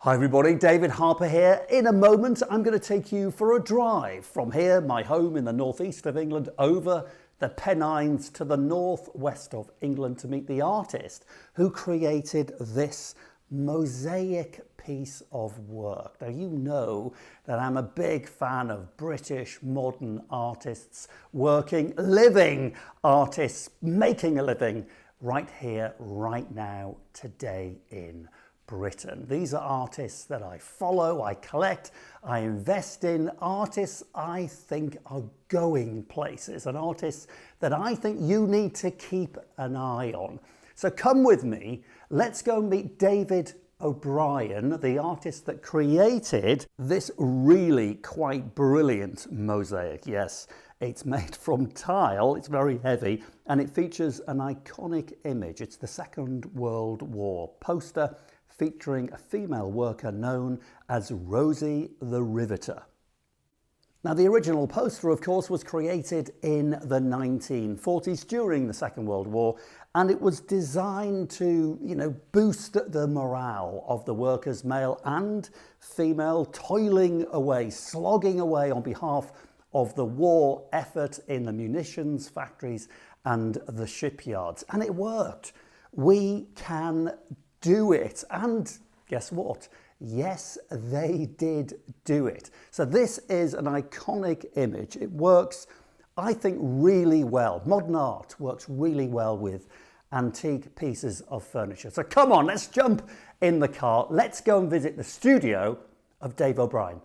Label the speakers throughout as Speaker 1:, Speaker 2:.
Speaker 1: Hi everybody, David Harper here. In a moment I'm going to take you for a drive from here, my home in the northeast of England, over the Pennines to the northwest of England to meet the artist who created this mosaic piece of work. Now you know that I'm a big fan of British modern artists, living artists, making a living right here, right now, today in Britain. These are artists that I follow, I collect, I invest in, artists I think are going places, and artists that I think you need to keep an eye on. So come with me, let's go meet David O'Brien, the artist that created this really quite brilliant mosaic. Yes, it's made from tile, it's very heavy, and it features an iconic image. It's the Second World War poster featuring a female worker known as Rosie The Riveter. Now, the original poster, of course, was created in the 1940s during the Second World War, and it was designed to, boost the morale of the workers, male and female, toiling away, slogging away on behalf of the war effort in the munitions factories and the shipyards. And it worked. We can do it. And guess what? Yes, they did do it. So this is an iconic image. It works, I think, really well. Modern art works really well with antique pieces of furniture. So come on, let's jump in the car. Let's go and visit the studio of Dave O'Brien.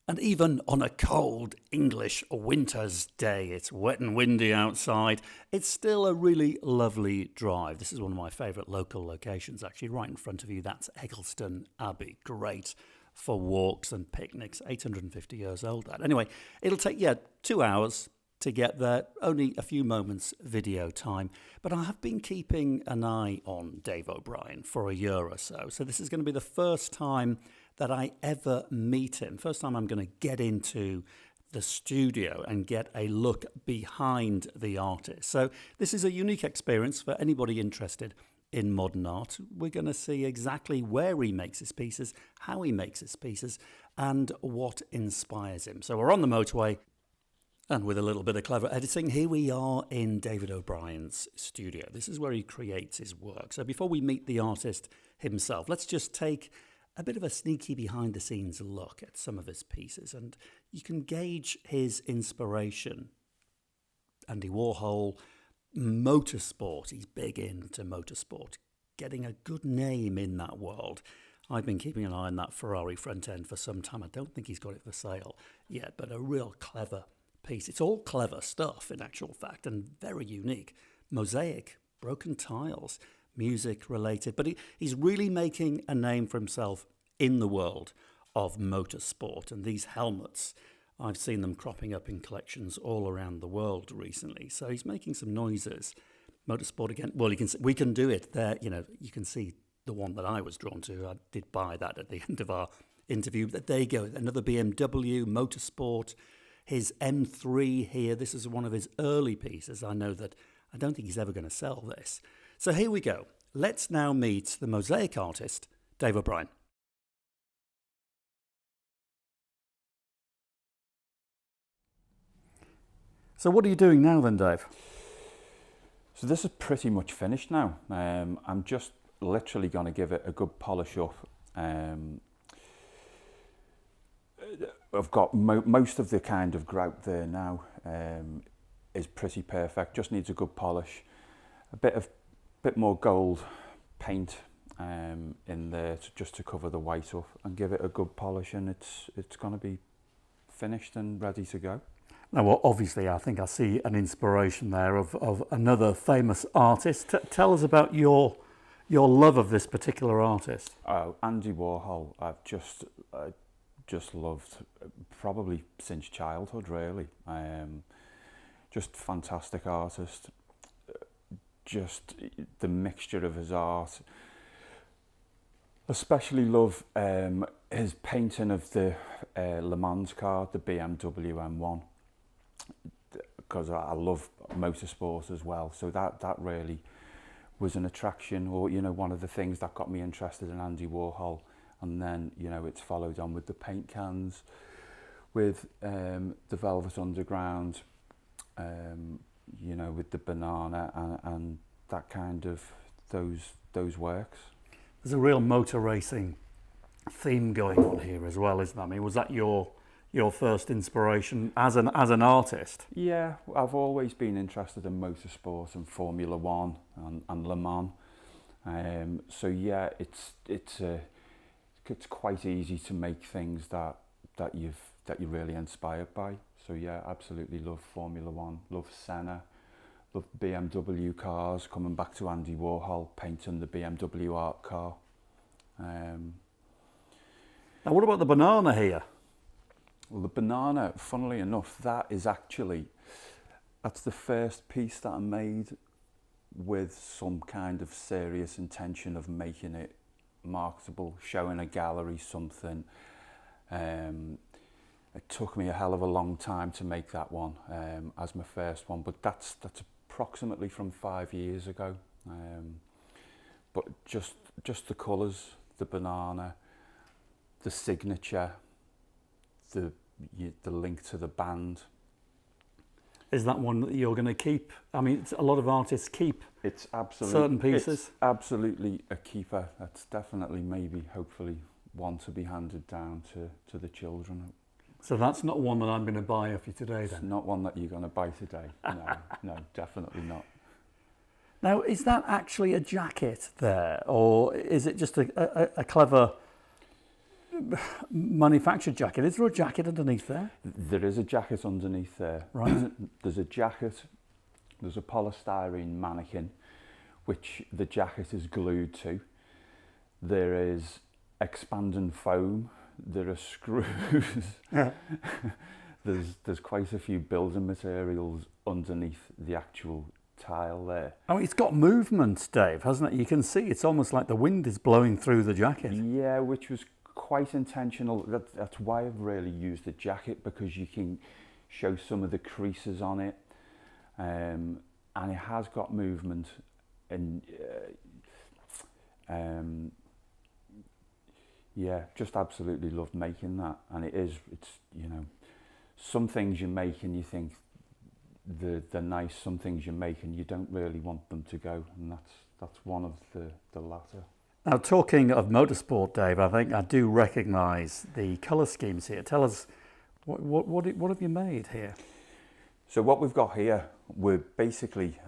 Speaker 1: And even on a cold English winter's day, it's wet and windy outside, it's still a really lovely drive. This is one of my favourite local locations, actually, right in front of you. That's Eggleston Abbey. Great for walks and picnics. 850 years old, that. Anyway, it'll take, 2 hours to get there, only a few moments video time. But I have been keeping an eye on Dave O'Brien for a year or so. So this is going to be the first time that I ever meet him. First time I'm going to get into the studio and get a look behind the artist. So this is a unique experience for anybody interested in modern art. We're going to see exactly where he makes his pieces, how he makes his pieces, and what inspires him. So we're on the motorway, and with a little bit of clever editing, here we are in David O'Brien's studio. This is where he creates his work. So before we meet the artist himself, let's just take a bit of a sneaky behind the scenes look at some of his pieces, and you can gauge his inspiration. Andy Warhol, motorsport, he's big into motorsport, getting a good name in that world. I've been keeping an eye on that Ferrari front end for some time. I don't think he's got it for sale yet, but a real clever piece. It's all clever stuff in actual fact, and very unique. Mosaic, broken tiles, music related, but he's really making a name for himself in the world of motorsport. And these helmets, I've seen them cropping up in collections all around the world recently. So he's making some noises. Motorsport again. Well, we can do it there. You can see the one that I was drawn to. I did buy that at the end of our interview. But there you go, another BMW Motorsport. His M3 here. This is one of his early pieces. I don't think he's ever going to sell this. So here we go. Let's now meet the mosaic artist, Dave O'Brien. So what are you doing now then, Dave?
Speaker 2: So this is pretty much finished now. I'm just literally going to give it a good polish up. I've got most of the kind of grout there now is pretty perfect. Just needs a good polish. A bit more gold paint in there just to cover the white up and give it a good polish, and it's going to be finished and ready to go.
Speaker 1: Now, well, obviously, I think I see an inspiration there of another famous artist. Tell us about your love of this particular artist.
Speaker 2: Oh, Andy Warhol. I've just loved probably since childhood, really. Just fantastic artist. Just the mixture of his art. Especially love his painting of the Le Mans car, the BMW M1, because I love motorsport as well. So that really was an attraction, or one of the things that got me interested in Andy Warhol. and then, you know, it's followed on with the paint cans, with the Velvet Underground, you know, with the banana and that kind of those works.
Speaker 1: There's a real motor racing theme going on here as well, isn't there? I mean, was that your first inspiration as an artist?
Speaker 2: Yeah, I've always been interested in motorsport and Formula One and Le Mans. So yeah, it's quite easy to make things that you're really inspired by. So yeah, absolutely love Formula One, love Senna, love BMW cars, coming back to Andy Warhol, painting the BMW art car.
Speaker 1: Now what about the banana here?
Speaker 2: Well, the banana, funnily enough, that's the first piece that I made with some kind of serious intention of making it marketable, showing a gallery something. It took me a hell of a long time to make that one as my first one, but that's approximately from 5 years ago. But just the colours, the banana, the signature, the link to the band.
Speaker 1: Is that one that you're going to keep? I mean, a lot of artists keep certain pieces.
Speaker 2: It's absolutely a keeper. That's definitely, maybe, hopefully, one to be handed down to the children.
Speaker 1: So that's not one that I'm going to buy off you today,
Speaker 2: It's
Speaker 1: then?
Speaker 2: not one that you're going to buy today. No, definitely not.
Speaker 1: Now, is that actually a jacket there, or is it just a clever manufactured jacket? Is there a jacket underneath there?
Speaker 2: There is a jacket underneath there.
Speaker 1: Right.
Speaker 2: There's a jacket, there's a polystyrene mannequin, which the jacket is glued to. There is expanding foam, there are screws. There's quite a few building materials underneath the actual tile there.
Speaker 1: Oh, it's got movement, Dave, hasn't it? You can see it's almost like the wind is blowing through the jacket.
Speaker 2: Yeah, which was quite intentional. That's why I've really used the jacket, because you can show some of the creases on it, and it has got movement, and yeah, just absolutely loved making that. And it's, you know, some things you make and you think they're nice, some things you make and you don't really want them to go, and that's one of the latter.
Speaker 1: Now, talking of motorsport, Dave, I think I do recognise the colour schemes here. Tell us, what have you made here?
Speaker 2: So what we've got here, we're basically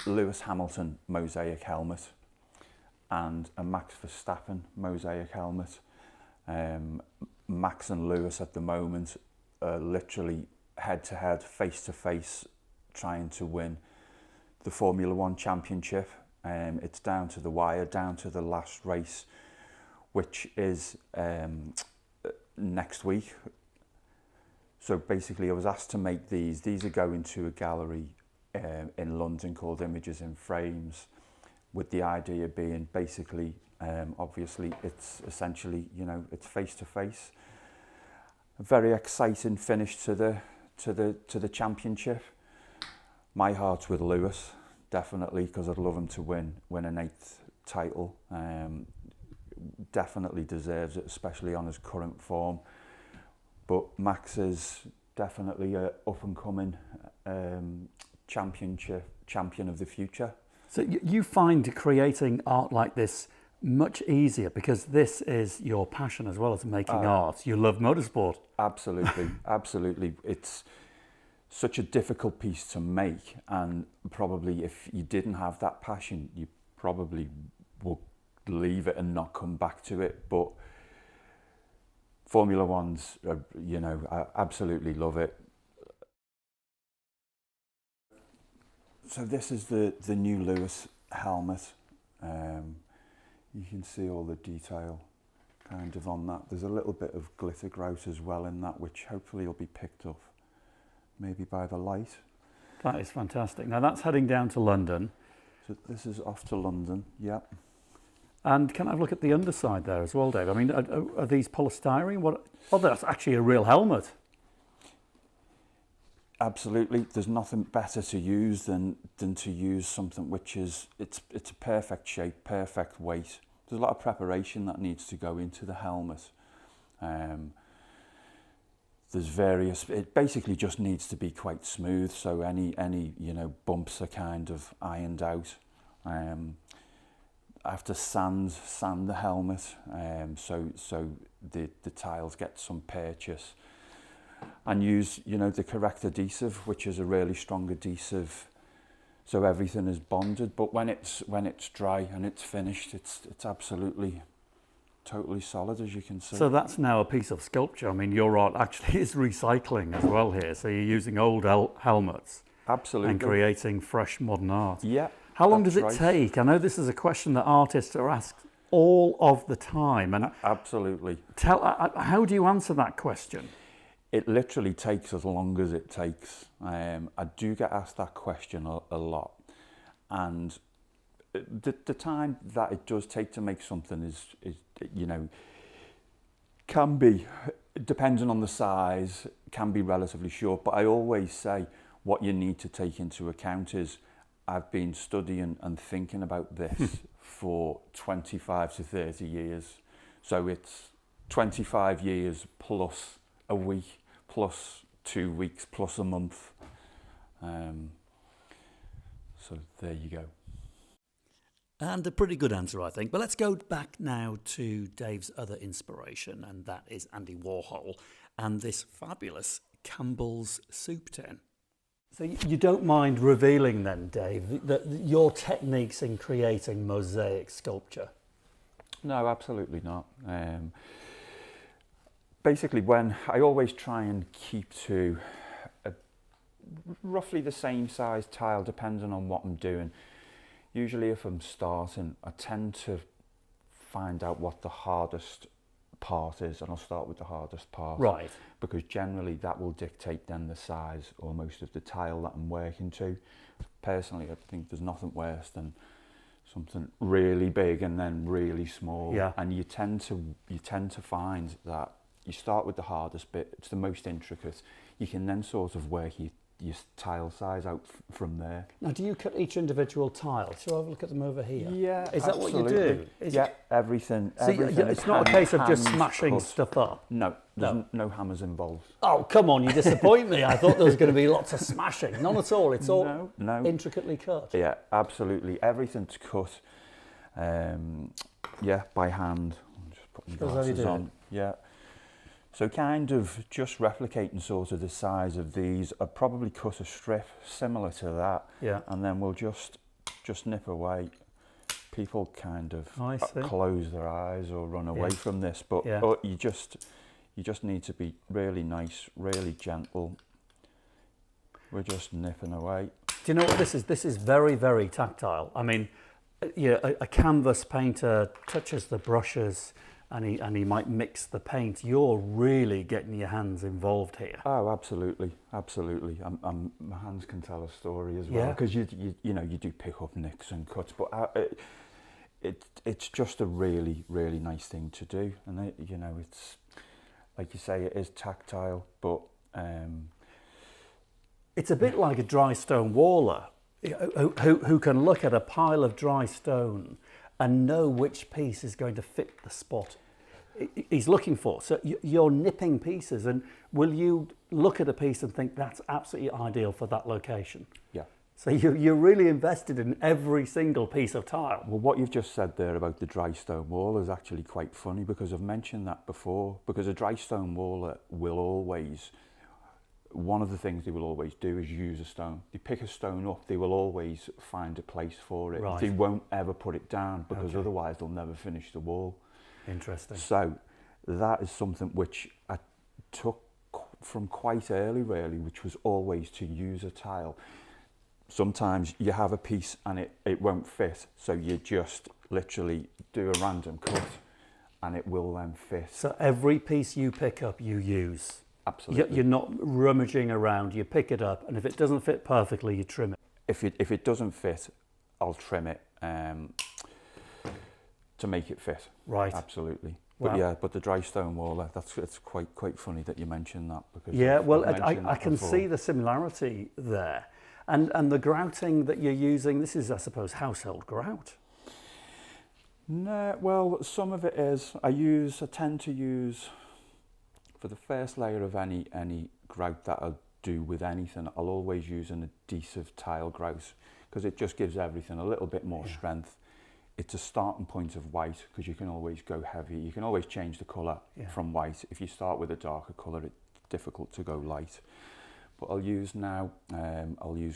Speaker 2: Lewis Hamilton mosaic helmet and a Max Verstappen mosaic helmet. Max and Lewis at the moment are literally head-to-head, face-to-face, trying to win the Formula One championship. It's down to the wire, down to the last race, which is next week. So basically I was asked to make these. These are going to a gallery in London called Images in Frames, with the idea being basically, obviously it's essentially, you know, it's face-to-face. A very exciting finish to the championship. My heart's with Lewis, definitely, because I'd love him to win an 8th title. Definitely deserves it, especially on his current form. But Max is definitely a up-and-coming champion of the future.
Speaker 1: So you find creating art like this much easier because this is your passion as well as making art. You love motorsport.
Speaker 2: Absolutely, absolutely. It's such a difficult piece to make, and probably if you didn't have that passion, you probably would leave it and not come back to it. But Formula One's, you know, I absolutely love it. So this is the new Lewis helmet. You can see all the detail kind of on that. There's a little bit of glitter grout as well in that, which hopefully will be picked up maybe by the light.
Speaker 1: That is fantastic. Now that's heading down to London.
Speaker 2: So this is off to London, yep.
Speaker 1: And can I have a look at the underside there as well, Dave? I mean, are these polystyrene? What? Oh, that's actually a real helmet.
Speaker 2: Absolutely. There's nothing better to use than to use something which is, it's a perfect shape, perfect weight, there's a lot of preparation that needs to go into the helmet. There's various, it basically just needs to be quite smooth, so any you know, bumps are kind of ironed out. I have to sand the helmet, so the tiles get some purchase, and use, you know, the correct adhesive, which is a really strong adhesive, so everything is bonded. But when it's dry and it's finished, it's absolutely totally solid, as you can see.
Speaker 1: So that's now a piece of sculpture. I mean, your art actually is recycling as well here. So you're using old helmets.
Speaker 2: Absolutely.
Speaker 1: And creating fresh modern art.
Speaker 2: Yeah.
Speaker 1: How long does it take? I know this is a question that artists are asked all of the time. And
Speaker 2: absolutely.
Speaker 1: How do you answer that question?
Speaker 2: It literally takes as long as it takes. I do get asked that question a lot. And the time that it does take to make something is, you know, can be, depending on the size, can be relatively short. But I always say what you need to take into account is, I've been studying and thinking about this for 25 to 30 years. So it's 25 years plus a week, plus 2 weeks, plus a month. So there you go.
Speaker 1: And a pretty good answer, I think. But let's go back now to Dave's other inspiration, and that is Andy Warhol and this fabulous Campbell's soup tin. So you don't mind revealing then, Dave, that your techniques in creating mosaic sculpture?
Speaker 2: No, absolutely not. Basically, when I always try and keep to roughly the same size tile, depending on what I'm doing. Usually if I'm starting, I tend to find out what the hardest part is, and I'll start with the hardest part.
Speaker 1: Right.
Speaker 2: Because generally that will dictate then the size almost of the tile that I'm working to. Personally, I think there's nothing worse than something really big and then really small.
Speaker 1: Yeah.
Speaker 2: And you tend to find that you start with the hardest bit, it's the most intricate. You can then sort of work your tile size out from there.
Speaker 1: Now, do you cut each individual tile? Shall I have a look at them over here?
Speaker 2: Yeah,
Speaker 1: is that
Speaker 2: absolutely.
Speaker 1: What you do?
Speaker 2: Everything.
Speaker 1: So it's not a case of just smashing stuff up?
Speaker 2: No, there's no hammers involved.
Speaker 1: Oh, come on, you disappoint me. I thought there was going to be lots of smashing. None at all. It's all intricately cut.
Speaker 2: Yeah, absolutely. Everything's cut, by hand. I'm just putting glasses on. Yeah. So kind of just replicating sort of the size of these. I'd probably cut a strip similar to that. Yeah. And then we'll just nip away. People kind of close their eyes or run away from this, but you just need to be really nice, really gentle. We're just nipping away.
Speaker 1: Do you know what this is? This is very, very tactile. I mean, a canvas painter touches the brushes and he might mix the paint. You're really getting your hands involved here.
Speaker 2: Oh, absolutely, absolutely. My hands can tell a story as well, because you do pick up nicks and cuts, but it's just a really, really nice thing to do, and it's like you say, it is tactile, but
Speaker 1: it's a bit like a dry stone waller who can look at a pile of dry stone and know which piece is going to fit the spot he's looking for. So you're nipping pieces, and will you look at a piece and think that's absolutely ideal for that location?
Speaker 2: Yeah.
Speaker 1: So you're really invested in every single piece of tile.
Speaker 2: Well, what you've just said there about the dry stone wall is actually quite funny, because I've mentioned that before, because a dry stone waller will always, one of the things they will always do is use a stone. They pick a stone up, they will always find a place for it. Right. They won't ever put it down, because otherwise they'll never finish the wall.
Speaker 1: Interesting.
Speaker 2: So that is something which I took from quite early, really, which was always to use a tile. Sometimes you have a piece and it won't fit, so you just literally do a random cut and it will then fit.
Speaker 1: So every piece you pick up, you use?
Speaker 2: Absolutely.
Speaker 1: You're not rummaging around, you pick it up, and if it doesn't fit perfectly, you trim it?
Speaker 2: If it doesn't fit, I'll trim it to make it fit.
Speaker 1: Right.
Speaker 2: Absolutely.
Speaker 1: Wow.
Speaker 2: But the dry stone waller, it's quite funny that you mentioned that, because
Speaker 1: I can see the similarity there. And the grouting that you're using, this is, I suppose, household grout.
Speaker 2: No, well, some of it is. I tend to use, for the first layer of any grout that I do with anything, I'll always use an adhesive tile grout because it just gives everything a little bit more strength. It's a starting point of white because you can always go heavy. You can always change the colour from white. If you start with a darker colour, it's difficult to go light. But I'll use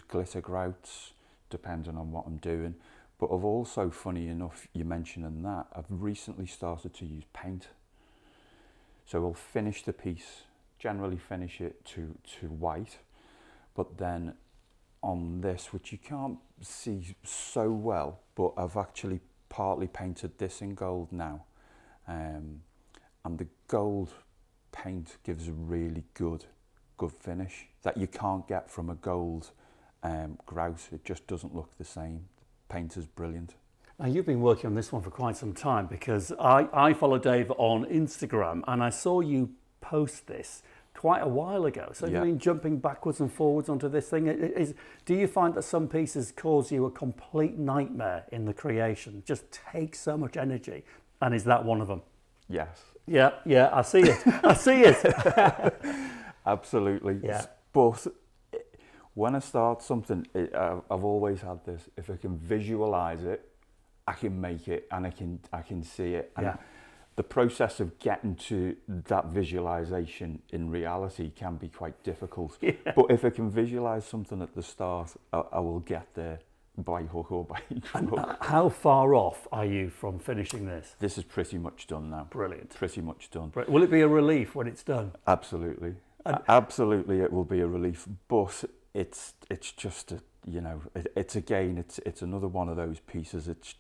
Speaker 2: glitter grouts depending on what I'm doing. But I've also, funny enough, you mentioning that, I've recently started to use paint. So I'll finish the piece, generally finish it to white, but then on this, which you can't see so well, but I've actually partly painted this in gold now. And the gold paint gives a really good finish that you can't get from a gold grout. It just doesn't look the same. Paint is brilliant.
Speaker 1: Now, you've been working on this one for quite some time because I follow Dave on Instagram and I saw you post this quite a while ago. So you've been jumping backwards and forwards onto this thing. Do you find that some pieces cause you a complete nightmare in the creation? Just take so much energy. And is that one of them?
Speaker 2: Yes.
Speaker 1: Yeah, I see it. I see it.
Speaker 2: Absolutely.
Speaker 1: Yeah.
Speaker 2: But when I start something, I've always had this. If I can visualize it, I can make it, and I can see it. And the process of getting to that visualization in reality can be quite difficult. Yeah. But if I can visualize something at the start, I will get there by hook or by crook.
Speaker 1: How far off are you from finishing this?
Speaker 2: This is pretty much done now.
Speaker 1: Brilliant.
Speaker 2: Pretty much done.
Speaker 1: Will it be a relief when it's done?
Speaker 2: Absolutely. Absolutely, it will be a relief. But it's just it's another one of those pieces. It's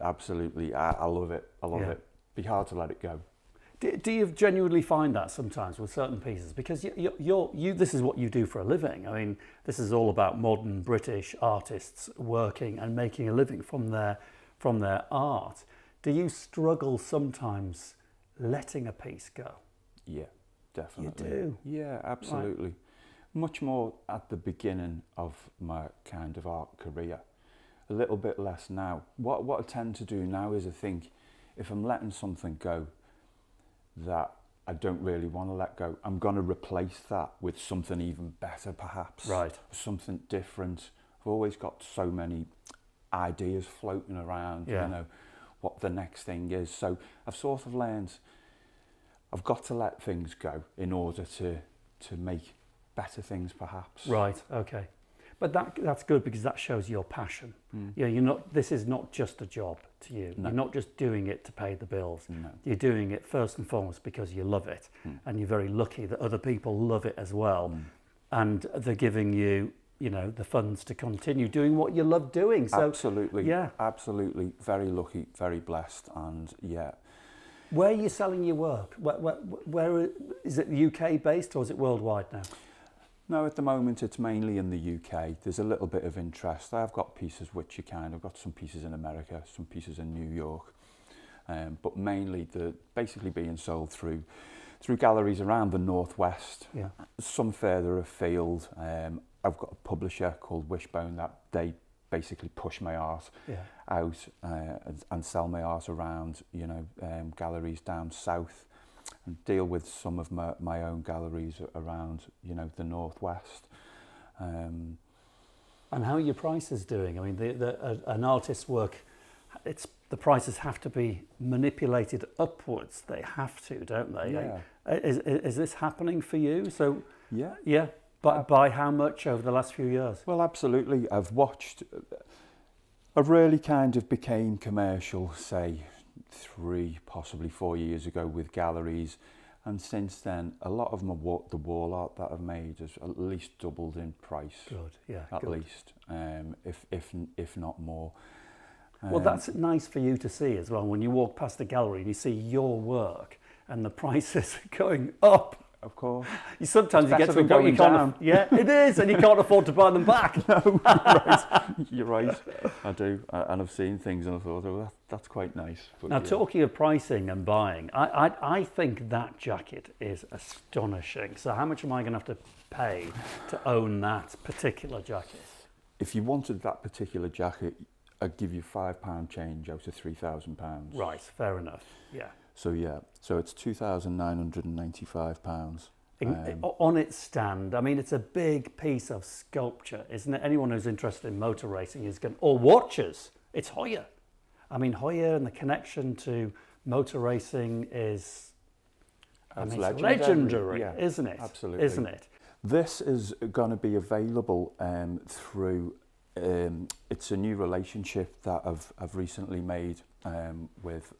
Speaker 2: absolutely, I love it. I love it. Be hard to let it go.
Speaker 1: Do you genuinely find that sometimes with certain pieces? Because this is what you do for a living. I mean, this is all about modern British artists working and making a living from their art. Do you struggle sometimes letting a piece go?
Speaker 2: Yeah, definitely.
Speaker 1: You do?
Speaker 2: Yeah, absolutely. Right. Much more at the beginning of my kind of art career. A little bit less now. What I tend to do now is I think if I'm letting something go that I don't really want to let go, I'm going to replace that with something even better perhaps.
Speaker 1: Right.
Speaker 2: Something different. I've always got so many ideas floating around, you know, what the next thing is. So I've sort of learned I've got to let things go in order to make better things perhaps.
Speaker 1: Right, okay. But that's good because that shows your passion. Yeah, this is not just a job to you. No. You're not just doing it to pay the bills. No. You're doing it first and foremost because you love it. And you're very lucky that other people love it as well. And they're giving you, the funds to continue doing what you love doing. So,
Speaker 2: absolutely. Yeah. Absolutely. Very lucky, very blessed. And yeah.
Speaker 1: Where are you selling your work? Where is it UK based or is it worldwide now?
Speaker 2: No, at the moment it's mainly in the UK. There's a little bit of interest. I've got pieces which I've got some pieces in America, some pieces in New York, but mainly basically being sold through galleries around the Northwest. Yeah. Some further afield. I've got a publisher called Wishbone that they basically push my art out and sell my art around, galleries down south. And deal with some of my own galleries around, the Northwest.
Speaker 1: And how are your prices doing? I mean, an artist's work, the prices have to be manipulated upwards. They have to, don't they?
Speaker 2: Yeah.
Speaker 1: Is this happening for you? So
Speaker 2: yeah.
Speaker 1: But by how much over the last few years?
Speaker 2: Well, absolutely. I've really kind of became commercial, say, 3, possibly 4 years ago with galleries, and since then a lot of the wall art that I've made has at least doubled in price.
Speaker 1: Good, yeah.
Speaker 2: At least, if not more.
Speaker 1: Well, that's nice for you to see as well when you walk past a gallery and you see your work and the prices going up.
Speaker 2: Of course.
Speaker 1: Sometimes you get to a point you can't. Yeah, it is, and you can't afford to buy them back.
Speaker 2: No, you're right. You're right. I do, and I've seen things and I thought, oh, that's quite nice. But
Speaker 1: now, talking of pricing and buying, I think that jacket is astonishing. So, how much am I going to have to pay to own that particular jacket?
Speaker 2: If you wanted that particular jacket, I'd give you £5 change out of £3,000.
Speaker 1: Right, fair enough. Yeah.
Speaker 2: So yeah, so it's £2,995.
Speaker 1: On its stand, I mean, it's a big piece of sculpture, isn't it? Anyone who's interested in motor racing is going, or watches, it's Heuer. I mean, Heuer and the connection to motor racing is it's legendary,
Speaker 2: yeah,
Speaker 1: isn't it?
Speaker 2: Absolutely.
Speaker 1: Isn't it?
Speaker 2: This is going to be available through, it's a new relationship that I've recently made with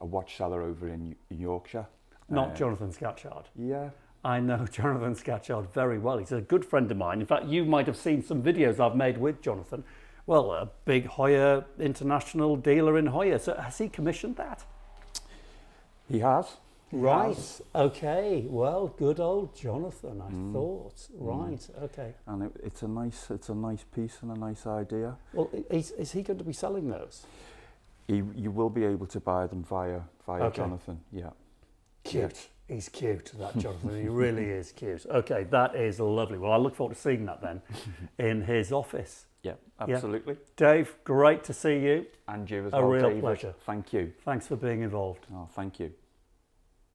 Speaker 2: a watch seller over in Yorkshire.
Speaker 1: Not Jonathan Scatchard.
Speaker 2: Yeah.
Speaker 1: I know Jonathan Scatchard very well. He's a good friend of mine. In fact, you might have seen some videos I've made with Jonathan. Well, a big Heuer international dealer in Heuer. So has he commissioned that?
Speaker 2: He has.
Speaker 1: Right. Okay. Well, good old Jonathan, I thought. Right. Okay.
Speaker 2: And it's a nice piece and a nice idea.
Speaker 1: Well, is he going to be selling those?
Speaker 2: You will be able to buy them via
Speaker 1: Okay.
Speaker 2: Jonathan. Yeah.
Speaker 1: Cute. Yeah. He's cute, that Jonathan. He really is cute. Okay, that is lovely. Well, I look forward to seeing that then in his office.
Speaker 2: Yeah, absolutely.
Speaker 1: Yeah. Dave, great to see you.
Speaker 2: And you as well,
Speaker 1: A real
Speaker 2: David.
Speaker 1: pleasure.
Speaker 2: Thank you.
Speaker 1: Thanks for being involved.
Speaker 2: Oh, thank you.